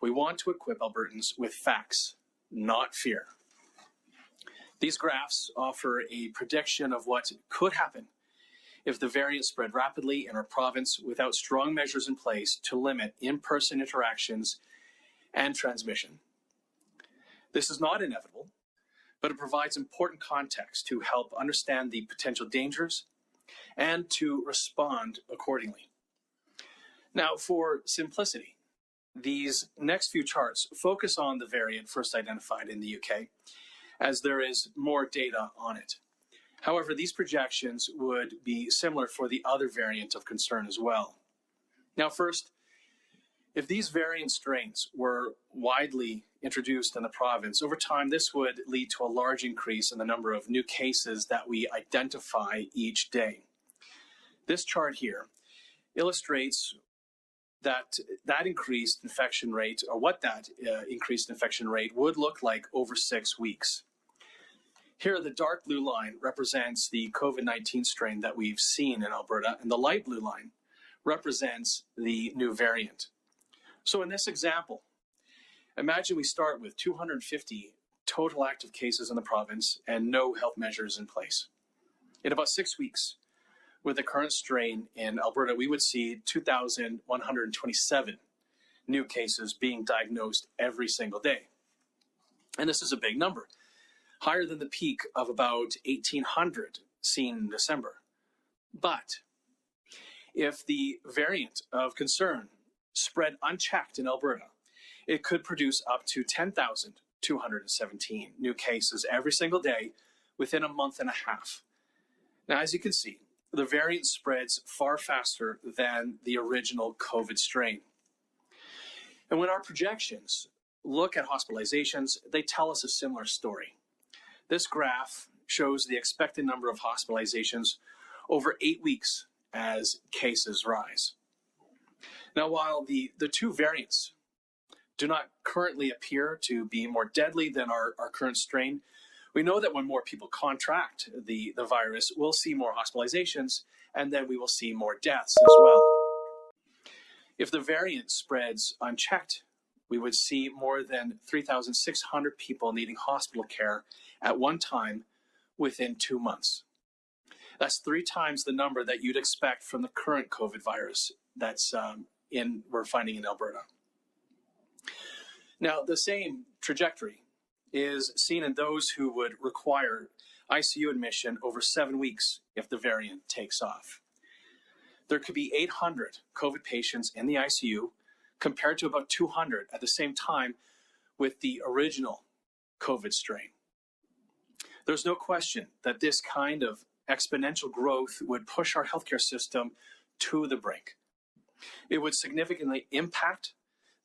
We want to equip Albertans with facts, not fear. These graphs offer a prediction of what could happen if the variant spread rapidly in our province without strong measures in place to limit in-person interactions and transmission. This is not inevitable, but it provides important context to help understand the potential dangers and to respond accordingly. Now, for simplicity, these next few charts focus on the variant first identified in the UK, as there is more data on it. However, these projections would be similar for the other variant of concern as well. Now, first, if these variant strains were widely introduced in the province, over time this would lead to a large increase in the number of new cases that we identify each day. This chart here illustrates that increased infection rate, or what that increased infection rate would look like over 6 weeks. Here, the dark blue line represents the COVID-19 strain that we've seen in Alberta, and the light blue line represents the new variant. So in this example, imagine we start with 250 total active cases in the province and no health measures in place. In about 6 weeks, with the current strain in Alberta, we would see 2,127 new cases being diagnosed every single day. And this is a big number, higher than the peak of about 1,800 seen in December. But if the variant of concern spread unchecked in Alberta, it could produce up to 10,217 new cases every single day within a month and a half. Now, as you can see, the variant spreads far faster than the original COVID strain. And when our projections look at hospitalizations, they tell us a similar story. This graph shows the expected number of hospitalizations over 8 weeks as cases rise. Now, while the two variants do not currently appear to be more deadly than our current strain, we know that when more people contract the virus, we'll see more hospitalizations, and then we will see more deaths as well. If the variant spreads unchecked, we would see more than 3,600 people needing hospital care at one time within 2 months. That's 3 times the number that you'd expect from the current COVID virus that's we're finding in Alberta. Now, the same trajectory is seen in those who would require ICU admission over 7 weeks if the variant takes off. There could be 800 COVID patients in the ICU compared to about 200 at the same time with the original COVID strain. There's no question that this kind of exponential growth would push our healthcare system to the brink. It would significantly impact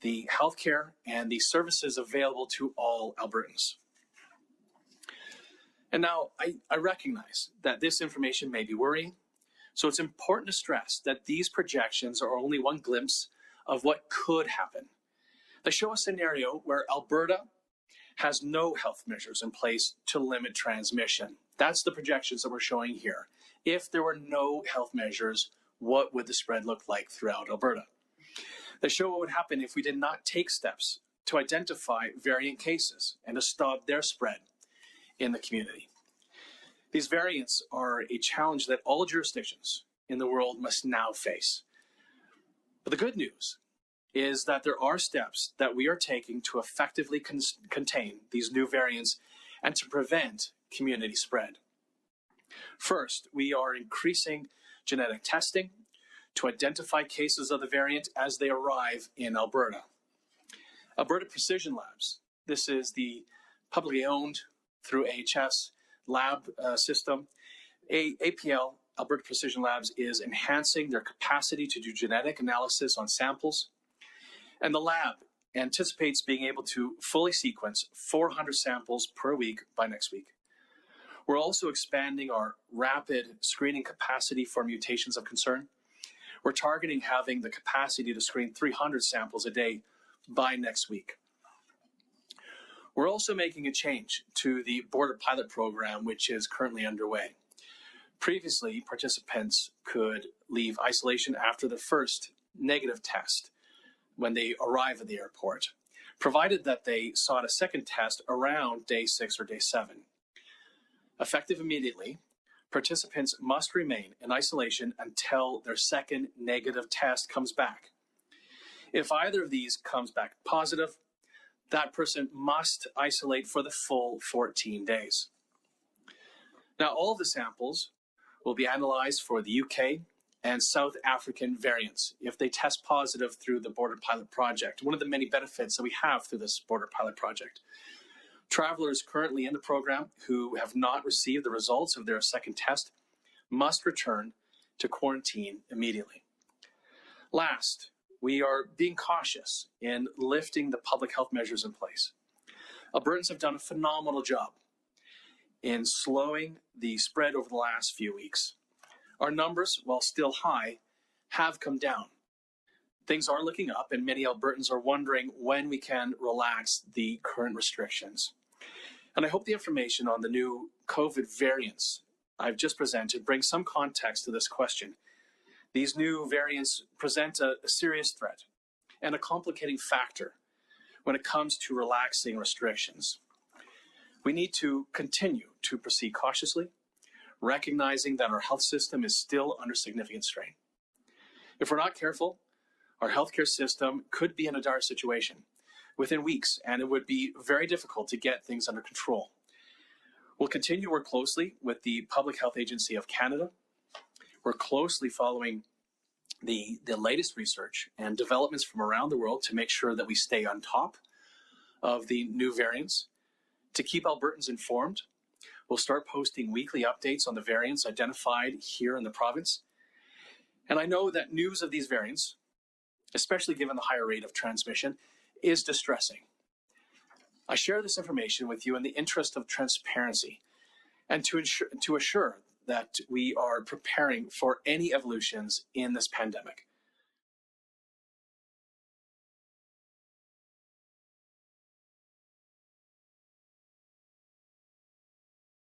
the healthcare and the services available to all Albertans. And now I recognize that this information may be worrying, so it's important to stress that these projections are only one glimpse of what could happen. They show a scenario where Alberta has no health measures in place to limit transmission. That's the projections that we're showing here. If there were no health measures, what would the spread look like throughout Alberta? They show what would happen if we did not take steps to identify variant cases and to stop their spread in the community. These variants are a challenge that all jurisdictions in the world must now face. But the good news is that there are steps that we are taking to effectively contain these new variants and to prevent community spread. First, we are increasing genetic testing to identify cases of the variant as they arrive in Alberta. Alberta Precision Labs, this is the publicly owned through AHS lab system. APL, Alberta Precision Labs, is enhancing their capacity to do genetic analysis on samples. And the lab anticipates being able to fully sequence 400 samples per week by next week. We're also expanding our rapid screening capacity for mutations of concern. We're targeting having the capacity to screen 300 samples a day by next week. We're also making a change to the border pilot program, which is currently underway. Previously, participants could leave isolation after the first negative test when they arrive at the airport. provided that they sought a second test around day 6 or day 7. Effective immediately, participants must remain in isolation until their second negative test comes back. If either of these comes back positive, that person must isolate for the full 14 days. Now, all of the samples will be analyzed for the UK and South African variants if they test positive through the Border Pilot Project, one of the many benefits that we have through this Border Pilot Project. Travelers currently in the program who have not received the results of their second test must return to quarantine immediately. Last, we are being cautious in lifting the public health measures in place. Albertans have done a phenomenal job in slowing the spread over the last few weeks. Our numbers, while still high, have come down. Things are looking up, and many Albertans are wondering when we can relax the current restrictions. And I hope the information on the new COVID variants I've just presented brings some context to this question. These new variants present a serious threat and a complicating factor when it comes to relaxing restrictions. We need to continue to proceed cautiously, recognizing that our health system is still under significant strain. If we're not careful, our healthcare system could be in a dire situation within weeks, and it would be very difficult to get things under control. We'll continue to work closely with the Public Health Agency of Canada. We're closely following the latest research and developments from around the world to make sure that we stay on top of the new variants. To keep Albertans informed, we'll start posting weekly updates on the variants identified here in the province. And I know that news of these variants, especially given the higher rate of transmission, is distressing. I share this information with you in the interest of transparency and to assure that we are preparing for any evolutions in this pandemic.